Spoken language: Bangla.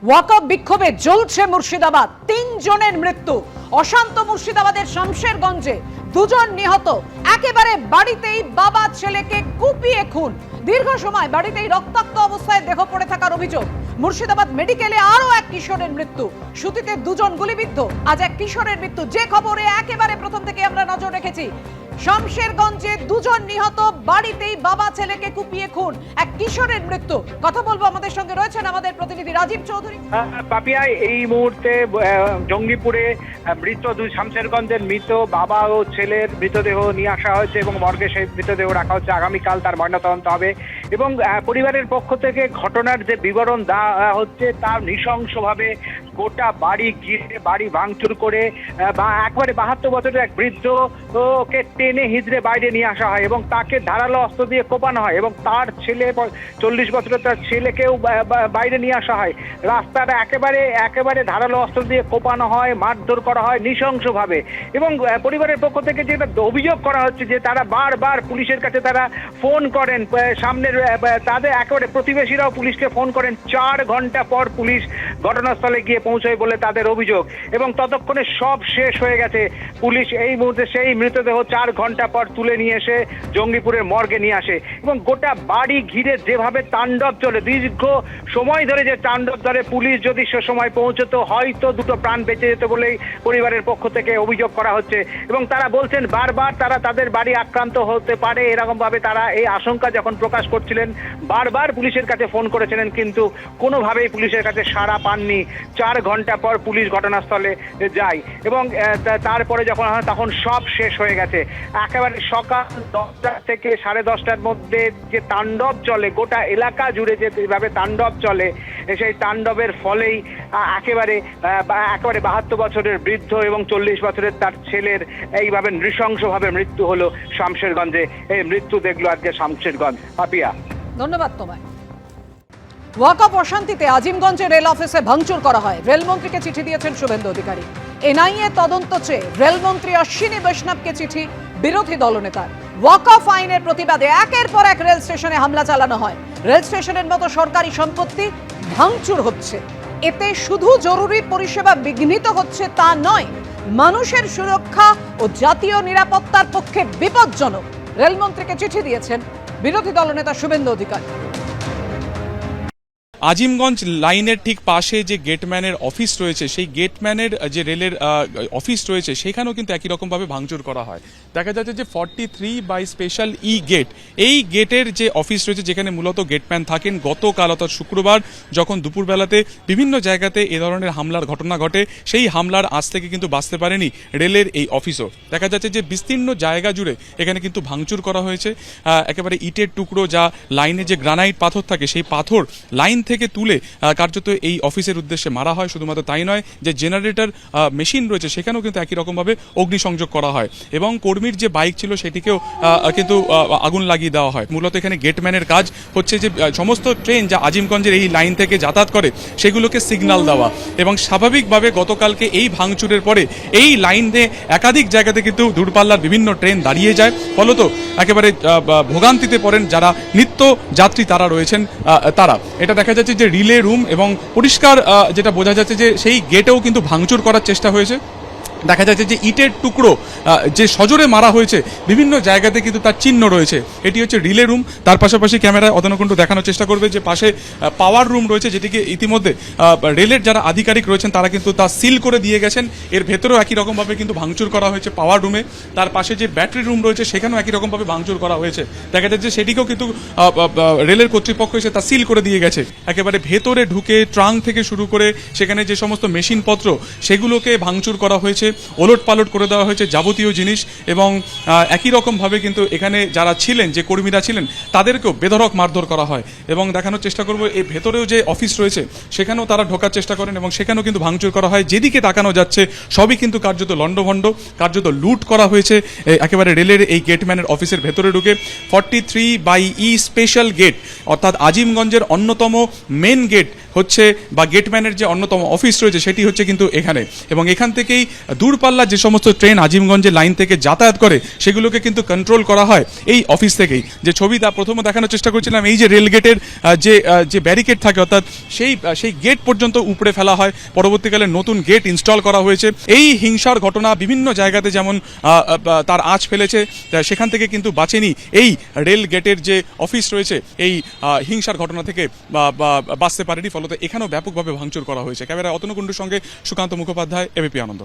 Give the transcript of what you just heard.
ওয়াকফ বিক্ষোভে জ্বলছে মুর্শিদাবাদ, 3 জনের মৃত্যু। অশান্ত মুর্শিদাবাদের শামশেরগঞ্জে 2 জন নিহত। একেবারে বাড়িতেই বাবা ছেলেকে কুপিয়ে খুন। দীর্ঘ সময় বাড়িতেই রক্তাক্ত অবস্থায় দেহ পড়ে থাকার অভিযোগ। মুর্শিদাবাদ মেডিকেলে আরো এক কিশোরের মৃত্যু। সুতিতে 2 জন গুলিবিদ্ধ, আজ এক কিশোরের মৃত্যু। যে খবরে একেবারে প্রথম থেকে আমরা নজর রেখেছি, শামশেরগঞ্জে 2 জন নিহত, বাড়িতেই বাবা ছেলেকে কুপিয়ে খুন, এক কিশোরের মৃত্যু। কথা বলবো, আমাদের সঙ্গে রয়েছেন আমাদের প্রতিনিধি রাজীব চৌধুরী। পাপিয়া, এই মুহূর্তে জঙ্গিপুরে মৃত শামশেরগঞ্জের মৃত বাবা ও ছেলের মৃতদেহ নিয়ে আসা হয়েছে এবং মর্গে সেই মৃতদেহ রাখা হচ্ছে। আগামীকাল তার ময়নাতদন্ত হবে এবং পরিবারের পক্ষ থেকে ঘটনার যে বিবরণ দেওয়া হচ্ছে তা নৃশংসভাবে গোটা বাড়ি ঘিরে বাড়ি ভাঙচুর করে বা একবারে 72 বছরের এক বৃদ্ধ ওকে টেনে হিজড়ে বাইরে নিয়ে আসা হয় এবং তাকে ধারালো অস্ত্র দিয়ে কোপানো হয় এবং তার ছেলে 40 বছরের তার ছেলেকেও বাইরে নিয়ে আসা হয়। রাস্তাটা একেবারে ধারালো অস্ত্র দিয়ে কোপানো হয়, মারধর করা হয় নৃশংসভাবে। এবং পরিবারের পক্ষ থেকে যেটা অভিযোগ করা হচ্ছে যে তারা বারবার পুলিশের কাছে তারা ফোন করেন, সামনের তাদের একেবারে প্রতিবেশীরাও পুলিশকে ফোন করেন। 4 ঘন্টা পর পুলিশ ঘটনাস্থলে গিয়ে পৌঁছয় বলে তাদের অভিযোগ এবং ততক্ষণে সব শেষ হয়ে গেছে। পুলিশ এই মুহূর্তে সেই মৃতদেহ 4 ঘন্টা পর তুলে নিয়ে এসে জঙ্গিপুরের মর্গে নিয়ে আসে এবং গোটা বাড়ি ঘিরে যেভাবে তাণ্ডব চলে, দীর্ঘ সময় ধরে যে তাণ্ডব ধরে, পুলিশ যদি সে সময় পৌঁছতো হয়তো 2টো প্রাণ বেঁচে যেত বলেই পরিবারের পক্ষ থেকে অভিযোগ করা হচ্ছে। এবং তারা বলছেন বারবার তারা তাদের বাড়ি আক্রান্ত হতে পারে এরকম ভাবে তারা এই আশঙ্কা যখন প্রকাশ করছিলেন, বারবার পুলিশের কাছে ফোন করেছিলেন কিন্তু কোনোভাবেই পুলিশের কাছে সাড়া পাননি। 4 ঘন্টা পর পুলিশ ঘটনাস্থলে যায় এবং তারপরে যখন হয় তখন সব শেষ হয়ে গেছে। একেবারে সকাল 10টা থেকে 10:30টার মধ্যে যে তাণ্ডব চলে, গোটা এলাকা জুড়ে যে এভাবে তাণ্ডব চলে, সেই তাণ্ডবের ফলেই একেবারে 72 বছরের বৃদ্ধ এবং 40 বছরের তার ছেলের এইভাবে নৃশংসভাবে মৃত্যু হলো শামশেরগঞ্জে। এই মৃত্যু দেখলো আজকে শামশেরগঞ্জ। পাপিয়া, ধন্যবাদ তোমায়। ওয়াকফ অশান্তিতে আজিমগঞ্জে রেল অফিসে ভাঙচুর করা হয়। রেলমন্ত্রীকে চিঠি দিয়েছেন শুভেন্দু অধিকারী। এনআইএ তদন্ত চেয়ে রেলমন্ত্রী অশ্বিনী বৈষ্ণবকে চিঠি বিরোধী দলনেতার। ওয়াকফ আইনের প্রতিবাদে একের পর এক রেল স্টেশনে হামলা চালানো হয়। রেল স্টেশনের মতো সরকারি সম্পত্তি ভাঙচুর হচ্ছে। এতে শুধু জরুরি পরিষেবা বিঘ্নিত হচ্ছে তা নয়, মানুষের সুরক্ষা ও জাতীয় নিরাপত্তার পক্ষে বিপজ্জনক। রেলমন্ত্রীকে চিঠি দিয়েছেন বিরোধী দলনেতা শুভেন্দু অধিকারী। আজিমগঞ্জ লাইনের ঠিক পাশে যে গেটম্যানের অফিস রয়েছে, সেই গেটম্যানের যে রেলের অফিস রয়েছে সেখানেও কিন্তু একই রকমভাবে ভাঙচুর করা হয়। দেখা যাচ্ছে যে 43 বাই স্পেশাল ই গেট, এই গেটের যে অফিস রয়েছে যেখানে মূলত গেটম্যান থাকেন, গতকাল অর্থাৎ শুক্রবার যখন দুপুরবেলাতে বিভিন্ন জায়গাতে এ ধরনের হামলার ঘটনা ঘটে, সেই হামলার আজ থেকে কিন্তু বাঁচতে পারেনি রেলের এই অফিসও। দেখা যাচ্ছে যে বিস্তীর্ণ জায়গা জুড়ে এখানে কিন্তু ভাঙচুর করা হয়েছে। একেবারে ইটের টুকরো, যা লাইনে যে গ্রানাইট পাথর থাকে, সেই পাথর লাইন থেকে তুলে কার্যত এই অফিসের উদ্দেশ্যে মারা হয়। শুধুমাত্র তাই নয়, যে জেনারেটর মেশিন রয়েছে সেখানেও কিন্তু একই রকমভাবে অগ্নিসংযোগ করা হয় এবং কর্মীর যে বাইক ছিল সেটিকেও কিন্তু আগুন লাগিয়ে দেওয়া হয়। মূলত এখানে গেটম্যানের কাজ হচ্ছে যে সমস্ত ট্রেন যা আজিমগঞ্জের এই লাইন থেকে যাতায়াত করে সেগুলোকে সিগন্যাল দেওয়া এবং স্বাভাবিকভাবে গতকালকে এই ভাঙচুরের পরে এই লাইনে একাধিক জায়গাতে কিন্তু দূরপাল্লার বিভিন্ন ট্রেন দাঁড়িয়ে যায়। ফলত একেবারে ভোগান্তিতে পড়েন যারা নিত্য যাত্রী তারা রয়েছেন তারা। এটা দেখা যাচ্ছে যে রিলে রুম এবং পরিষ্কার যেটা বোঝা যাচ্ছে যে সেই গেটেও কিন্তু ভাঙচুর করার চেষ্টা হয়েছে। দেখা যাচ্ছে যে ইটের টুকরো যে সজোরে মারা হয়েছে, বিভিন্ন জায়গাতে কিন্তু তার চিহ্ন রয়েছে। এটি হচ্ছে রিলে রুম। তার পাশাপাশি ক্যামেরায় অদনকুণ্ঠ দেখানোর চেষ্টা করবে যে পাশে পাওয়ার রুম রয়েছে, যেটিকে ইতিমধ্যে রেলের যারা আধিকারিক রয়েছেন তারা কিন্তু তা সিল করে দিয়ে গেছেন। এর ভেতরেও একই রকমভাবে কিন্তু ভাঙচুর করা হয়েছে পাওয়ার রুমে। তার পাশে যে ব্যাটারি রুম রয়েছে সেখানেও একই রকমভাবে ভাঙচুর করা হয়েছে। দেখা যাচ্ছে সেটিকেও কিন্তু রেলের কর্তৃপক্ষ এসে তা সিল করে দিয়ে গেছে। একেবারে ভেতরে ঢুকে ট্রাঙ্ক থেকে শুরু করে সেখানে যে সমস্ত মেশিনপত্র সেগুলোকে ভাঙচুর করা হয়েছে, ওলট পালট করে দেওয়া হয়েছে যাবতীয় জিনিস এবং একই রকমভাবে কিন্তু এখানে যারা ছিলেন, যে কর্মীরা ছিলেন, তাদেরকেও বেধড়ক মারধর করা হয়। এবং দেখানোর চেষ্টা করবো এই ভেতরেও যে অফিস রয়েছে সেখানেও তারা ঢোকার চেষ্টা করেন এবং সেখানেও কিন্তু ভাঙচুর করা হয়। যেদিকে তাকানো যাচ্ছে সবই কিন্তু কার্যত লণ্ডভণ্ড, কার্যত লুট করা হয়েছে একেবারে রেলের এই গেটম্যানের অফিসের ভেতরে ঢুকে। 43 বাই ই স্পেশাল গেট অর্থাৎ আজিমগঞ্জের অন্যতম মেন গেট হচ্ছে বা গেটম্যানের যে অন্যতম অফিস রয়েছে সেটি হচ্ছে কিন্তু এখানে, এবং এখান থেকেই দূরপাল্লার যে সমস্ত ট্রেন আজিমগঞ্জের লাইন থেকে যাতায়াত করে সেগুলোকে কিন্তু কন্ট্রোল করা হয় এই অফিস থেকেই। যে ছবিটা প্রথমে দেখানোর চেষ্টা করছিলাম, এই যে রেল গেটের যে ব্যারিকেড থাকে, অর্থাৎ সেই গেট পর্যন্ত উপড়ে ফেলা হয়, পরবর্তীকালে নতুন গেট ইনস্টল করা হয়েছে। এই হিংসার ঘটনা বিভিন্ন জায়গাতে যেমন তার আঁচ ফেলেছে, সেখান থেকে কিন্তু বাঁচেনি এই রেল গেটের যে অফিস রয়েছে এই হিংসার ঘটনা থেকে বাঁচতে পারেনি, ফলত এখানেও ব্যাপকভাবে ভাঙচুর করা হয়েছে। ক্যামেরায় অতনু কুণ্ডুর সঙ্গে সুকান্ত মুখোপাধ্যায়, এবিপি আনন্দ।